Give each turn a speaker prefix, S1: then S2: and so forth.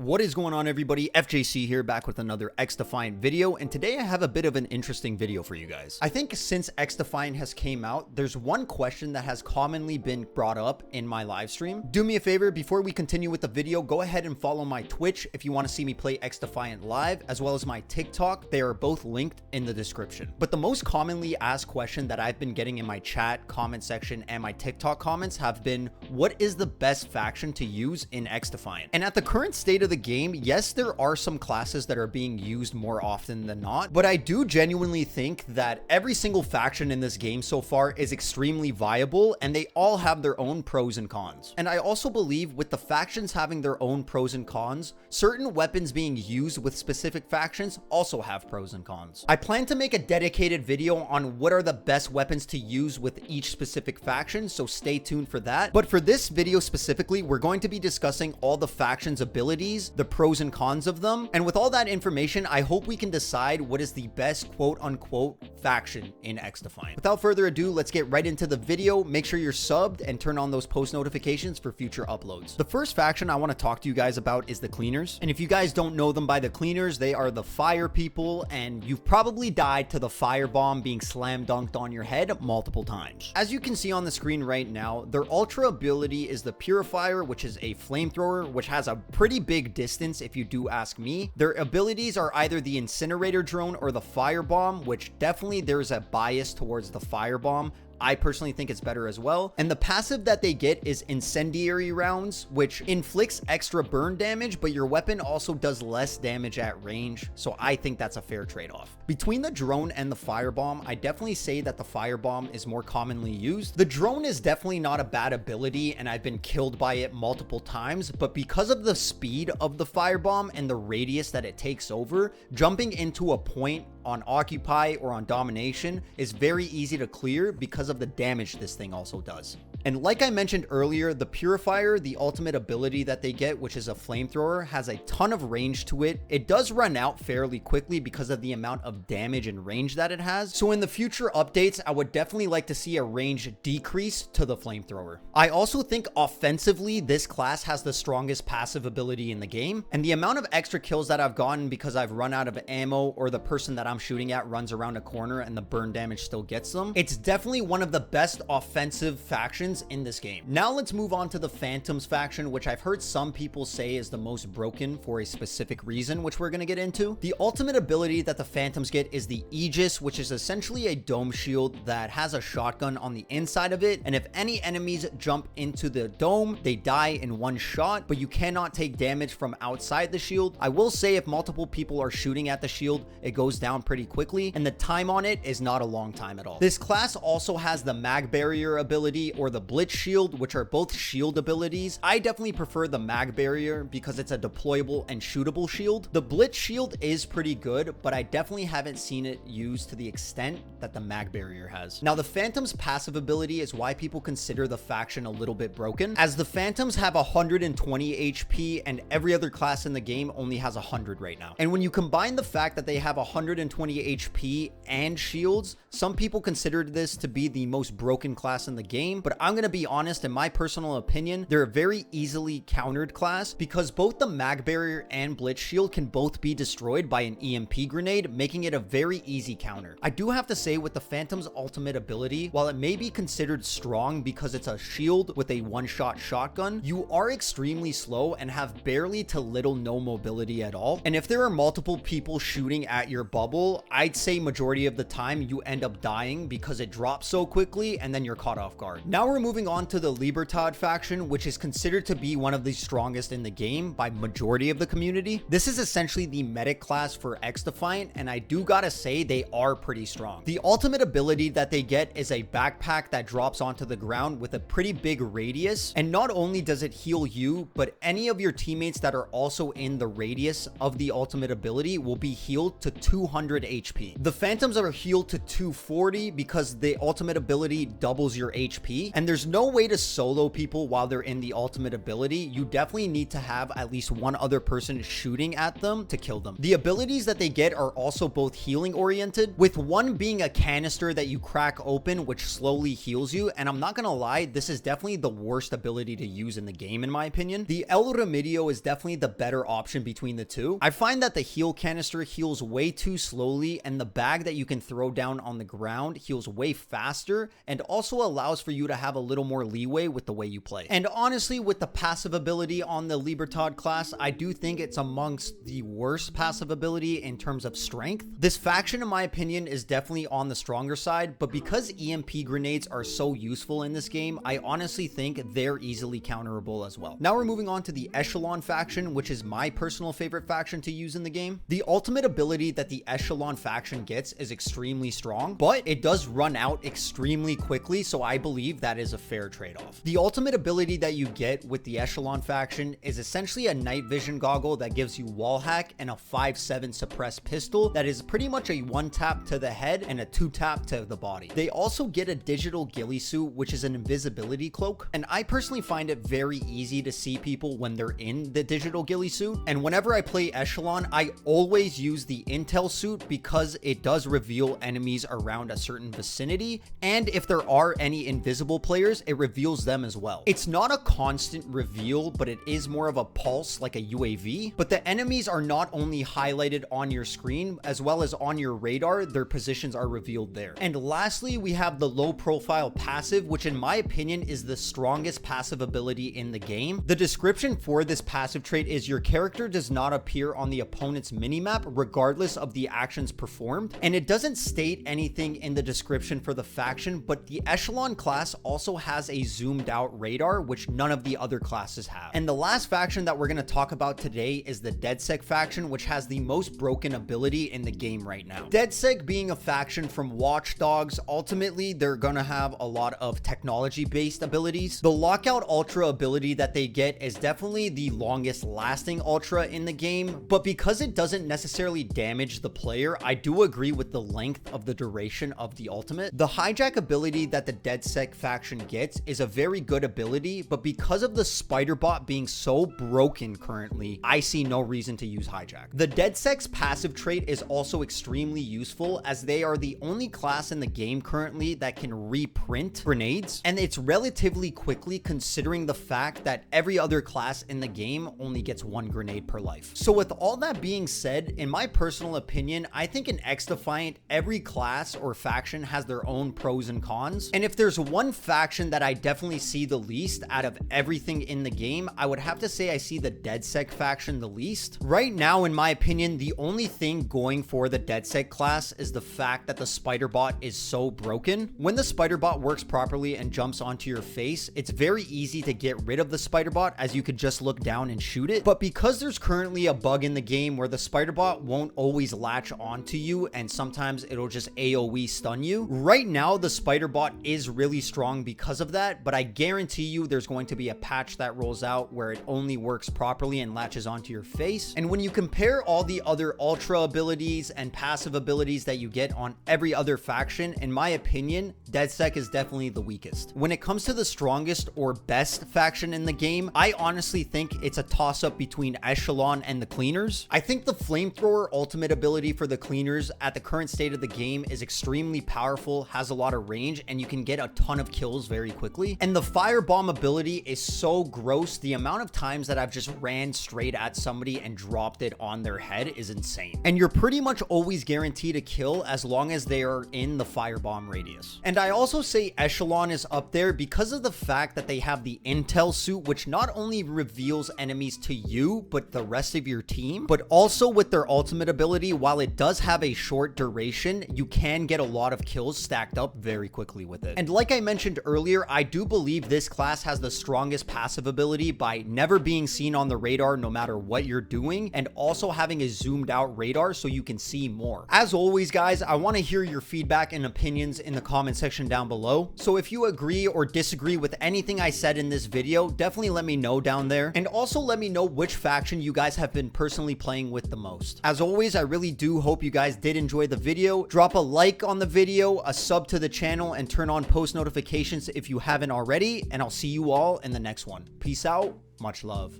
S1: What is going on, everybody? FJC here, back with another XDefiant video, and today I have a bit of an interesting video for you guys. I think since XDefiant has came out, there's one question that has commonly been brought up in my live stream. Do me a favor, before we continue with the video, go ahead and follow my Twitch if you want to see me play XDefiant live, as well as my TikTok. They are both linked in the description. But the most commonly asked question that I've been getting in my chat, comment section, and my TikTok comments have been, what is the best faction to use in XDefiant? And at the current state of the game, yes, there are some classes that are being used more often than not, but I do genuinely think that every single faction in this game so far is extremely viable, and they all have their own pros and cons. And I also believe with the factions having their own pros and cons, certain weapons being used with specific factions also have pros and cons. I plan to make a dedicated video on what are the best weapons to use with each specific faction, so stay tuned for that. But for this video specifically, we're going to be discussing all the factions' abilities, the pros and cons of them, and with all that information, I hope we can decide what is the best quote-unquote faction in XDefiant. Without further ado, let's get right into the video. Make sure you're subbed and turn on those post notifications for future uploads. The first faction I want to talk to you guys about is the Cleaners, and if you guys don't know them by the Cleaners, they are the fire people, and you've probably died to the firebomb being slam dunked on your head multiple times. As you can see on the screen right now, their ultra ability is the Purifier, which is a flamethrower, which has a pretty big distance if you do ask me. Their abilities are either the Incinerator Drone or the Firebomb, which definitely there's a bias towards the Firebomb. I personally think it's better as well. And the passive that they get is Incendiary Rounds, which inflicts extra burn damage, but your weapon also does less damage at range. So I think that's a fair trade-off. Between the drone and the firebomb, I definitely say that the firebomb is more commonly used. The drone is definitely not a bad ability, and I've been killed by it multiple times, but because of the speed of the firebomb and the radius that it takes over, jumping into a point on Occupy or on Domination is very easy to clear because of the damage this thing also does. And like I mentioned earlier, the Purifier, the ultimate ability that they get, which is a flamethrower, has a ton of range to it. It does run out fairly quickly because of the amount of damage and range that it has. So in the future updates, I would definitely like to see a range decrease to the flamethrower. I also think offensively, this class has the strongest passive ability in the game. And the amount of extra kills that I've gotten because I've run out of ammo, or the person that I'm shooting at runs around a corner and the burn damage still gets them, it's definitely one of the best offensive factions in this game. Now let's move on to the Phantoms faction, which I've heard some people say is the most broken for a specific reason, which we're going to get into. The ultimate ability that the Phantoms get is the Aegis, which is essentially a dome shield that has a shotgun on the inside of it, and if any enemies jump into the dome, they die in one shot, but you cannot take damage from outside the shield. I will say if multiple people are shooting at the shield, it goes down pretty quickly, and the time on it is not a long time at all. This class also has the Mag Barrier ability or the Blitz Shield, which are both shield abilities. I definitely prefer the Mag Barrier because it's a deployable and shootable shield. The Blitz Shield is pretty good, but I definitely haven't seen it used to the extent that the Mag Barrier has. Now, the Phantom's passive ability is why people consider the faction a little bit broken, as the Phantoms have 120 HP and every other class in the game only has 100 right now. And when you combine the fact that they have 120 HP and shields, some people consider this to be the most broken class in the game, but I'm going to be honest, in my personal opinion, they're a very easily countered class because both the Mag Barrier and Blitz Shield can both be destroyed by an EMP grenade, making it a very easy counter. I do have to say, with the Phantom's ultimate ability, while it may be considered strong because it's a shield with a one-shot shotgun, you are extremely slow and have barely to little no mobility at all. And if there are multiple people shooting at your bubble, I'd say majority of the time you end up dying because it drops so quickly and then you're caught off guard. Now we're moving on to the Libertad faction, which is considered to be one of the strongest in the game by majority of the community. This is essentially the medic class for XDefiant, and I do gotta say they are pretty strong. The ultimate ability that they get is a backpack that drops onto the ground with a pretty big radius, and not only does it heal you, but any of your teammates that are also in the radius of the ultimate ability will be healed to 200 HP. The Phantoms are healed to 240 because the ultimate ability doubles your HP, and And there's no way to solo people while they're in the ultimate ability. You definitely need to have at least one other person shooting at them to kill them. The abilities that they get are also both healing oriented, with one being a canister that you crack open, which slowly heals you. And I'm not gonna lie, this is definitely the worst ability to use in the game, in my opinion. The El Remedio is definitely the better option between the two. I find that the heal canister heals way too slowly, and the bag that you can throw down on the ground heals way faster, and also allows for you to have a little more leeway with the way you play. And honestly, with the passive ability on the Libertad class, I do think it's amongst the worst passive ability in terms of strength. This faction, in my opinion, is definitely on the stronger side, but because EMP grenades are so useful in this game, I honestly think they're easily counterable as well. Now we're moving on to the Echelon faction, which is my personal favorite faction to use in the game. The ultimate ability that the Echelon faction gets is extremely strong, but it does run out extremely quickly, so I believe that is a fair trade-off. The ultimate ability that you get with the Echelon faction is essentially a night vision goggle that gives you wall hack and a 5/7 suppressed pistol that is pretty much a 1-tap to the head and a 2-tap to the body. They also get a digital ghillie suit, which is an invisibility cloak, and I personally find it very easy to see people when they're in the digital ghillie suit. And whenever I play Echelon, I always use the intel suit because it does reveal enemies around a certain vicinity, and if there are any invisible players, it reveals them as well. It's not a constant reveal, but it is more of a pulse like a UAV, but the enemies are not only highlighted on your screen as well as on your radar, their positions are revealed there. And lastly, we have the low profile passive, which in my opinion is the strongest passive ability in the game. The description for this passive trait is your character does not appear on the opponent's minimap regardless of the actions performed, and it doesn't state anything in the description for the faction, but the Echelon class also has a zoomed out radar, which none of the other classes have. And the last faction that we're going to talk about today is the DeadSec faction, which has the most broken ability in the game right now. DeadSec being a faction from Watch Dogs, ultimately they're going to have a lot of technology based abilities. The Lockout Ultra ability that they get is definitely the longest lasting ultra in the game, but because it doesn't necessarily damage the player, I do agree with the length of the duration of the ultimate. The hijack ability that the DeadSec faction gets is a very good ability, but because of the spider bot being so broken currently, I see no reason to use hijack. The DeadSec's passive trait is also extremely useful, as they are the only class in the game currently that can reprint grenades, and it's relatively quickly considering the fact that every other class in the game only gets 1 grenade per life. So with all that being said, in my personal opinion, I think in XDefiant, every class or faction has their own pros and cons, and if there's one faction that I definitely see the least out of everything in the game, I would have to say I see the DeadSec faction the least. Right now, in my opinion, the only thing going for the DeadSec class is the fact that the spider bot is so broken. When the spider bot works properly and jumps onto your face, it's very easy to get rid of the spider bot, as you could just look down and shoot it. But because there's currently a bug in the game where the spider bot won't always latch onto you and sometimes it'll just AoE stun you, right now the spider bot is really strong because of that, but I guarantee you there's going to be a patch that rolls out where it only works properly and latches onto your face. And when you compare all the other ultra abilities and passive abilities that you get on every other faction, in my opinion, DeadSec is definitely the weakest. When it comes to the strongest or best faction in the game, I honestly think it's a toss-up between Echelon and the Cleaners. I think the Flamethrower ultimate ability for the Cleaners at the current state of the game is extremely powerful, has a lot of range, and you can get a ton of kills very quickly. And the Firebomb ability is so gross. The amount of times that I've just ran straight at somebody and dropped it on their head is insane. And you're pretty much always guaranteed a kill as long as they are in the Firebomb radius. And I also say Echelon is up there because of the fact that they have the intel suit, which not only reveals enemies to you, but the rest of your team, but also with their ultimate ability, while it does have a short duration, you can get a lot of kills stacked up very quickly with it. And like I mentioned earlier, I do believe this class has the strongest passive ability by never being seen on the radar no matter what you're doing, and also having a zoomed out radar so you can see more. As always, guys, I want to hear your feedback and opinions in the comment section down below. So if you agree or disagree with anything I said in this video, definitely let me know down there, and also let me know which faction you guys have been personally playing with the most. As always, I really do hope you guys did enjoy the video. Drop a like on the video, a sub to the channel, and turn on post notifications notifications if you haven't already, and I'll see you all in the next one. Peace out. Much love.